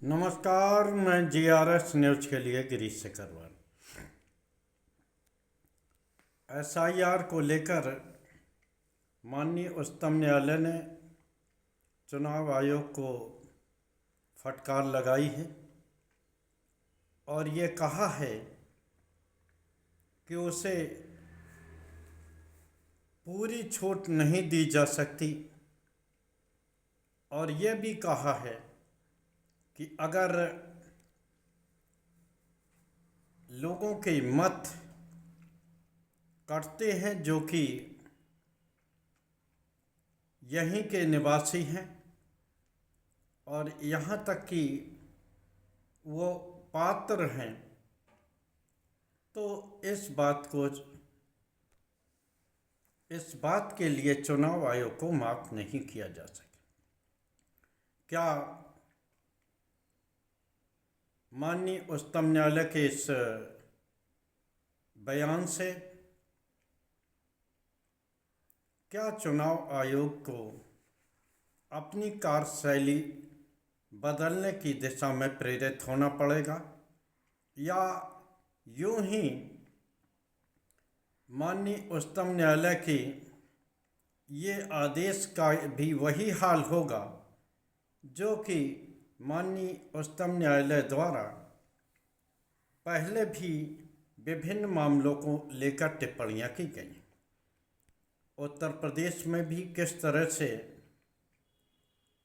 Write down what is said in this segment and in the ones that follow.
नमस्कार, मैं GRS news के लिए गिरीश सिकरवार। एसआईआर को लेकर माननीय उच्चतम न्यायालय ने चुनाव आयोग को फटकार लगाई है और ये कहा है कि उसे पूरी छूट नहीं दी जा सकती और ये भी कहा है कि अगर लोगों के मत कटते हैं जो कि यहीं के निवासी हैं और यहाँ तक कि वो पात्र हैं, तो इस बात के लिए चुनाव आयोग को माफ नहीं किया जा सके। क्या माननीय उच्चतम न्यायालय के इस बयान से क्या चुनाव आयोग को अपनी कार्यशैली बदलने की दिशा में प्रेरित होना पड़ेगा या यूं ही माननीय उच्चतम न्यायालय की ये आदेश का भी वही हाल होगा जो कि माननीय उच्चतम न्यायालय द्वारा पहले भी विभिन्न मामलों को लेकर टिप्पणियां की गई। उत्तर प्रदेश में भी किस तरह से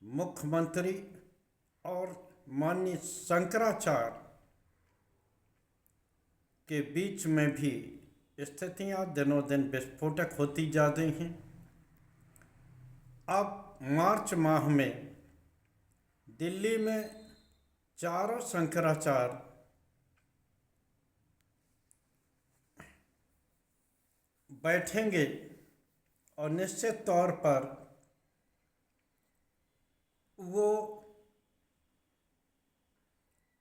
मुख्यमंत्री और माननीय शंकराचार्य के बीच में भी स्थितियां दिनों दिन विस्फोटक होती जा रही हैं। अब मार्च माह में दिल्ली में चारों शंकराचार्य बैठेंगे और निश्चित तौर पर वो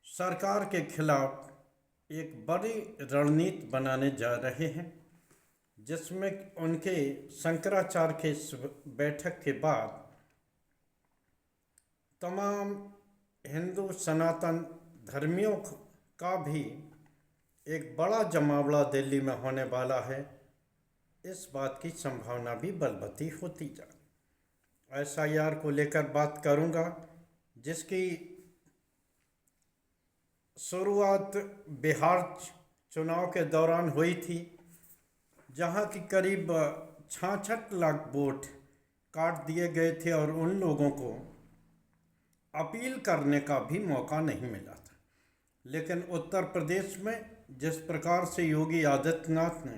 सरकार के खिलाफ एक बड़ी रणनीति बनाने जा रहे हैं, जिसमें उनके शंकराचार्य के इस बैठक के बाद तमाम हिंदू सनातन धर्मियों का भी एक बड़ा जमावड़ा दिल्ली में होने वाला है। इस बात की संभावना भी बलवती होती जा। एसआईआर को लेकर बात करूंगा, जिसकी शुरुआत बिहार चुनाव के दौरान हुई थी, जहां की करीब 66 लाख वोट काट दिए गए थे और उन लोगों को अपील करने का भी मौका नहीं मिला था। लेकिन उत्तर प्रदेश में जिस प्रकार से योगी आदित्यनाथ ने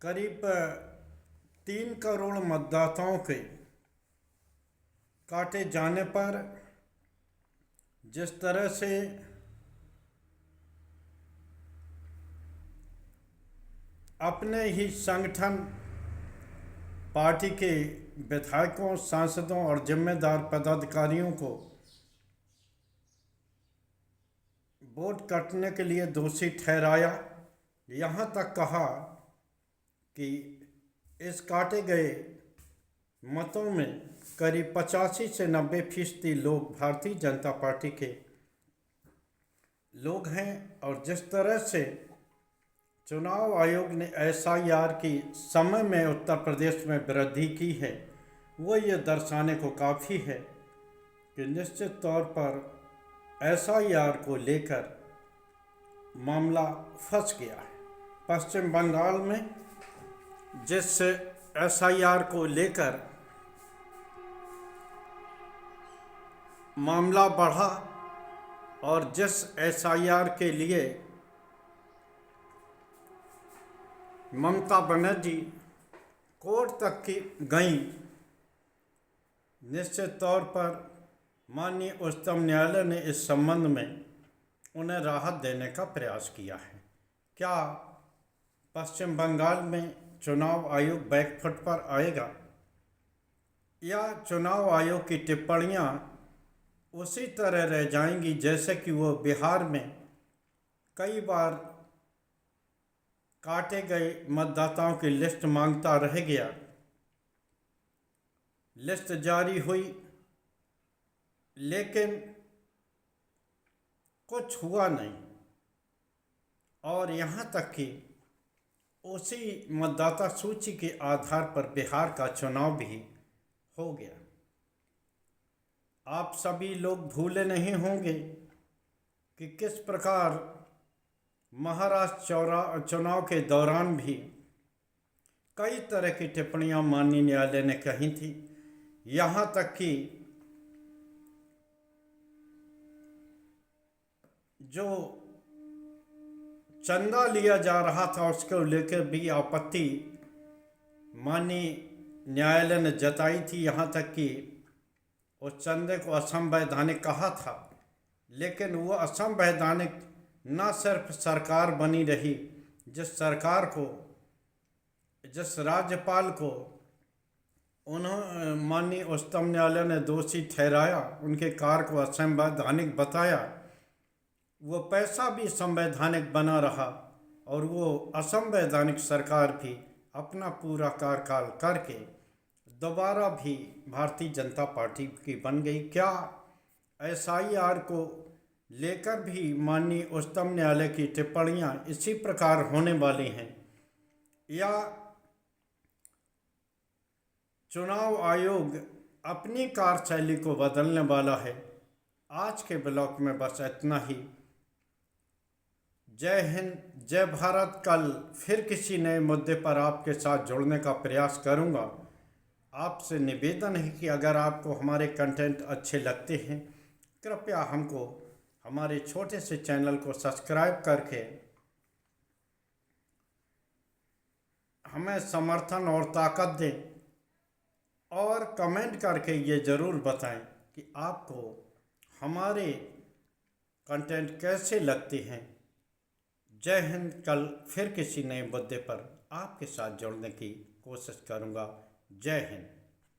करीब 3 करोड़ मतदाताओं के काटे जाने पर जिस तरह से अपने ही संगठन पार्टी के विधायकों, सांसदों और जिम्मेदार पदाधिकारियों को वोट काटने के लिए दोषी ठहराया, यहाँ तक कहा कि इस काटे गए मतों में करीब 85 से 90% लोग भारतीय जनता पार्टी के लोग हैं। और जिस तरह से चुनाव आयोग ने एसआईआर की समय में उत्तर प्रदेश में वृद्धि की है, वो ये दर्शाने को काफ़ी है कि निश्चित तौर पर एसआईआर को लेकर मामला फंस गया है। पश्चिम बंगाल में जिस एसआईआर को लेकर मामला बढ़ा और जिस एसआईआर के लिए ममता बनर्जी कोर्ट तक की गई, निश्चित तौर पर माननीय उच्चतम न्यायालय ने इस संबंध में उन्हें राहत देने का प्रयास किया है। क्या पश्चिम बंगाल में चुनाव आयोग बैकफुट पर आएगा या चुनाव आयोग की टिप्पणियां उसी तरह रह जाएंगी जैसे कि वो बिहार में कई बार काटे गए मतदाताओं की लिस्ट मांगता रह गया। लिस्ट जारी हुई, लेकिन कुछ हुआ नहीं। और यहाँ तक कि उसी मतदाता सूची के आधार पर बिहार का चुनाव भी हो गया। आप सभी लोग भूले नहीं होंगे कि किस प्रकार महाराष्ट्र चुनाव के दौरान भी कई तरह की टिप्पणियां माननीय न्यायालय ने कही थी। यहाँ तक कि जो चंदा लिया जा रहा था उसको लेकर भी आपत्ति माननीय न्यायालय ने जताई थी। यहाँ तक कि उस चंदे को असंवैधानिक कहा था, लेकिन वो असंवैधानिक न सिर्फ सरकार बनी रही, जिस राज्यपाल को माननीय उच्चतम न्यायालय ने दोषी ठहराया, उनके कार्य को असंवैधानिक बताया, वो पैसा भी संवैधानिक बना रहा और वो असंवैधानिक सरकार भी अपना पूरा कार्यकाल करके दोबारा भी भारतीय जनता पार्टी की बन गई। क्या SIR को लेकर भी माननीय उच्चतम न्यायालय की टिप्पणियां इसी प्रकार होने वाली हैं, या चुनाव आयोग अपनी कार्यशैली को बदलने वाला है? आज के ब्लॉग में बस इतना ही। जय हिंद, जय भारत। कल फिर किसी नए मुद्दे पर आपके साथ जुड़ने का प्रयास करूंगा। आपसे निवेदन है कि अगर आपको हमारे कंटेंट अच्छे लगते हैं, कृपया हमको हमारे छोटे से चैनल को सब्सक्राइब करके हमें समर्थन और ताकत दें, और कमेंट करके ये ज़रूर बताएं कि आपको हमारे कंटेंट कैसे लगते हैं। जय हिंद। कल फिर किसी नए मुद्दे पर आपके साथ जुड़ने की कोशिश करूंगा। जय हिंद।